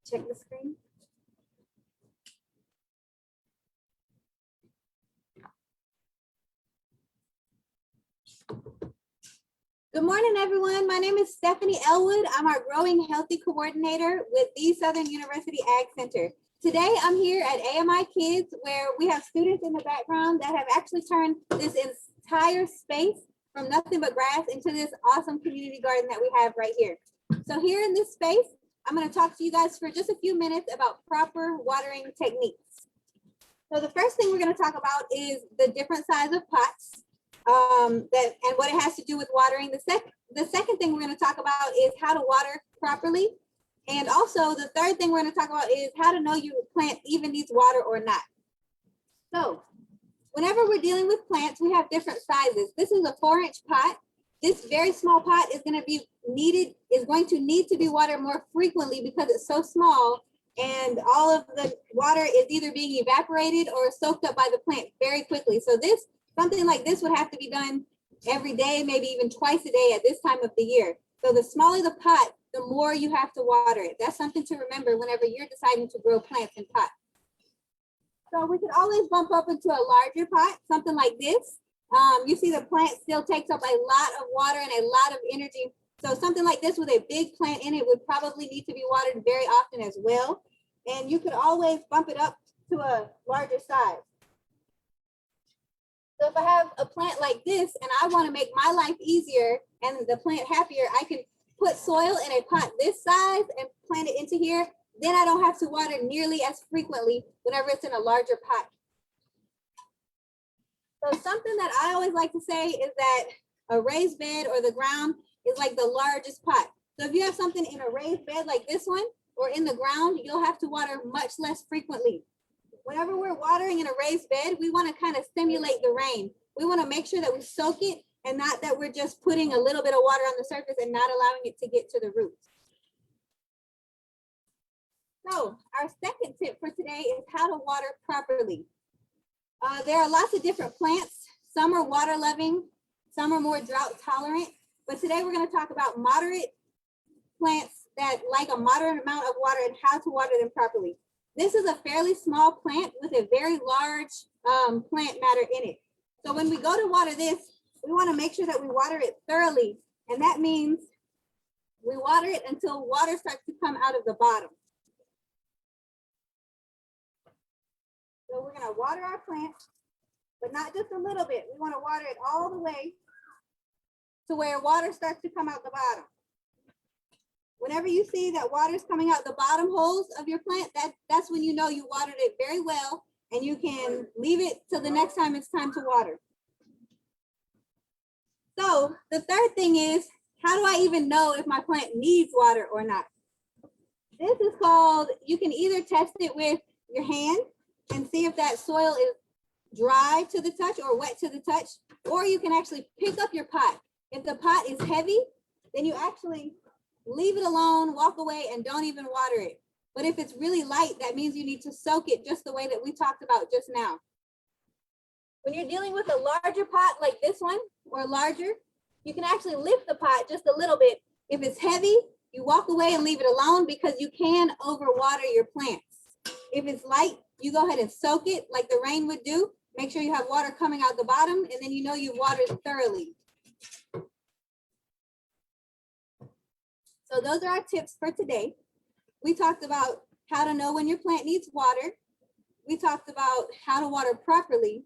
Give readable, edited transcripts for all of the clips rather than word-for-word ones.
Check the screen. Good morning, everyone. My name is Stephanie Elwood. I'm our Growing Healthy Coordinator with the Southern University Ag Center. Today, I'm here at AMI Kids, where we have students in the background that have actually turned this entire space from nothing but grass into this awesome community garden that we have right here. So here in this space, I'm going to talk to you guys for just a few minutes about proper watering techniques. So the first thing we're going to talk about is the different size of pots. And what it has to do with watering. The second thing we're going to talk about is how to water properly. And also the third thing we're going to talk about is how to know your plant even needs water or not. So whenever we're dealing with plants, we have different sizes. This is a 4-inch pot. This very small pot is going to need to be watered more frequently because it's so small and all of the water is either being evaporated or soaked up by the plant very quickly. So something like this would have to be done every day, maybe even twice a day at this time of the year. So the smaller the pot, the more you have to water it. That's something to remember whenever you're deciding to grow plants in pots. So we can always bump up into a larger pot, something like this. You see the plant still takes up a lot of water and a lot of energy. So something like this with a big plant in it would probably need to be watered very often as well. And you could always bump it up to a larger size. So if I have a plant like this and I want to make my life easier and the plant happier, I can put soil in a pot this size and plant it into here. Then I don't have to water nearly as frequently whenever it's in a larger pot. So something that I always like to say is that a raised bed or the ground is like the largest pot. So if you have something in a raised bed like this one or in the ground, you'll have to water much less frequently. Whenever we're watering in a raised bed, we want to kind of stimulate the rain. We want to make sure that we soak it and not that we're just putting a little bit of water on the surface and not allowing it to get to the roots. So our second tip for today is how to water properly. There are lots of different plants. Some are water loving, some are more drought tolerant. But today we're going to talk about moderate plants that like a moderate amount of water and how to water them properly. This is a fairly small plant with a very large plant matter in it. So when we go to water this, we want to make sure that we water it thoroughly. And that means we water it until water starts to come out of the bottom. So we're going to water our plant, but not just a little bit. We want to water it all the way to where water starts to come out the bottom. Whenever you see that water is coming out the bottom holes of your plant, that's when you know you watered it very well and you can leave it till the next time it's time to water. So the third thing is, how do I even know if my plant needs water or not? This is called, you can either test it with your hand and see if that soil is dry to the touch or wet to the touch, or you can actually pick up your pot. If the pot is heavy, then you actually leave it alone, walk away, and don't even water it. But if it's really light, that means you need to soak it just the way that we talked about just now. When you're dealing with a larger pot like this one or larger, you can actually lift the pot just a little bit. If it's heavy, you walk away and leave it alone because you can overwater your plants. If it's light, you go ahead and soak it like the rain would do. Make sure you have water coming out the bottom, and then you know you've watered thoroughly. So those are our tips for today. We talked about how to know when your plant needs water. We talked about how to water properly.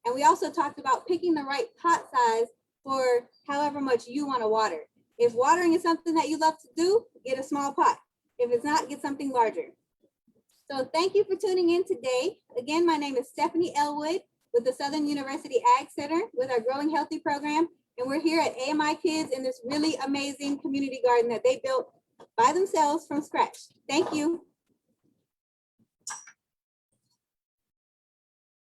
And we also talked about picking the right pot size for however much you want to water. If watering is something that you love to do, get a small pot. If it's not, get something larger. So thank you for tuning in today. Again, my name is Stephanie Elwood with the Southern University Ag Center with our Growing Healthy program. And we're here at AMI Kids in this really amazing community garden that they built by themselves from scratch. Thank you.